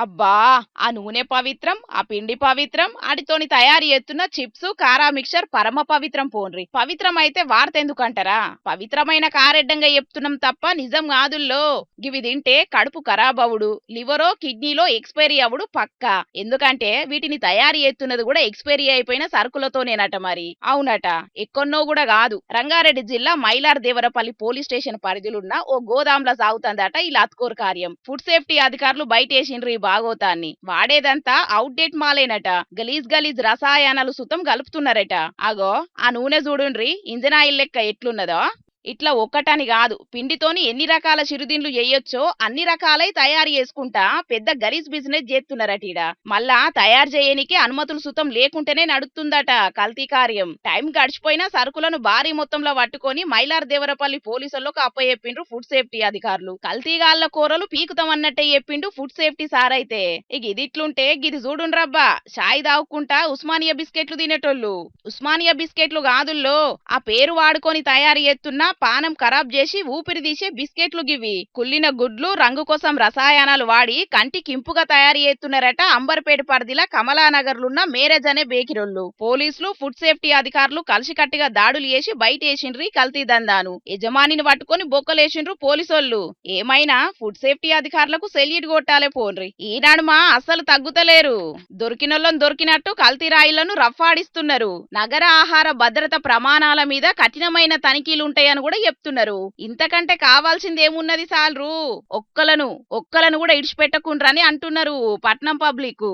అబ్బా, ఆ నూనె పవిత్రం, ఆ పిండి పవిత్రం, ఆటితోని తయారు చేస్తున్న చిప్స్ కారా మిక్చర్ పరమ పవిత్రం పోన్రి. పవిత్రం అయితే వార్తెందుకంటారా? పవిత్రమైన కారెడ్డంగా చెప్తున్నాం తప్ప నిజం కాదుల్లో. గివి తింటే కడుపు ఖరాబ్ అవుడు, లివరో కిడ్నీలో ఎక్స్పైరీ అవుడు పక్కా. ఎందుకంటే వీటిని తయారు చేస్తున్నది కూడా ఎక్స్పైరీ అయిపోయిన సరుకులతోనేనట మరి. అవునట. ఎక్కన్నో కూడా కాదు, రంగారెడ్డి జిల్లా మైలార్ దేవరపల్లి పోలీస్ స్టేషన్ పరిధిలున్న ఓ గోదాంలో సాగుతుందట ఈ లత్కోర్ కార్యం. ఫుడ్ సేఫ్టీ అధికారులు బయటేసిండ్రు ఈ బాగోతాన్ని. వాడేదంతా అవుట్డేట్ మాలేనట. గలీజ్ గలీజ్ రసాయనాలు సుతం కలుపుతున్నారట. అగో ఆ నూనె చూడుండ్రి, ఇంజన్ ఆయిల్ లెక్క ఎట్లున్నదో. ఇట్లా ఒక్కటని కాదు, పిండితోని ఎన్ని రకాల చిరుదిండ్లు చేయొచ్చో అన్ని రకాలై తయారు చేసుకుంటా పెద్ద గలీజ్ బిజినెస్ చేస్తున్నారట. మళ్ళా తయారు చేయనికి అనుమతులు సుతం లేకుంటేనే నడుస్తుందట కల్తీ కార్యం. టైం గడిచిపోయినా సరుకులను భారీ మొత్తంలో పట్టుకొని మైలార్ దేవరపల్లి పోలీసులకు అప్పచెప్పిండ్రు ఫుడ్ సేఫ్టీ అధికారులు. కల్తీగాళ్ల కూరలు పీకుతామన్నట్టే చెప్పిండు ఫుడ్ సేఫ్టీ సార్ అయితే. ఇక ఇదిట్లుంటే గిది చూడుండ్రబ్బా, చాయ్ తాగుకుంటా ఉస్మానియా బిస్కెట్లు తినేటోళ్ళు. ఉస్మానియా బిస్కెట్లు కాదుల్లో, ఆ పేరు వాడుకొని తయారు చేస్తున్న పానం ఖరాబ్ చేసి ఊపిరి తీసే బిస్కెట్లు గివి. కుళ్ళిన గుడ్లు రంగు కోసం రసాయనాలు వాడి కంటికి ఇంపుగా తయారు చేస్తున్నారట అంబర్పేట పరిధిల కమలానగర్లున్న మేరేజ్ అనే బేకిరోళ్ళు. పోలీసులు ఫుడ్ సేఫ్టీ అధికారులు కలిసికట్టుగా దాడులు చేసి బయటేసిండ్రు ఈ కల్తీ దందాను. యజమానిని పట్టుకొని బొక్కలేసిండ్రు పోలీసోళ్ళు. ఏమైనా ఫుడ్ సేఫ్టీ అధికారులకు సెల్యూట్ కొట్టాలే పోన్రి. ఈనాడుమా అస్సలు తగ్గుతలేరు. దొరికినోళ్ళను దొరికినట్టు కల్తీ రాయిలను రఫ్ఫాడిస్తున్నారు. నగర ఆహార భద్రత ప్రమాణాల మీద కఠినమైన తనిఖీలుంటాయని కూడా చెప్తున్నారు. ఇంతకంటే కావాల్సింది ఏమున్నది సాల్రు. ఒక్కలను కూడా ఇడిచిపెట్టకుండ్రని అంటున్నారు పట్నం పబ్లిక్.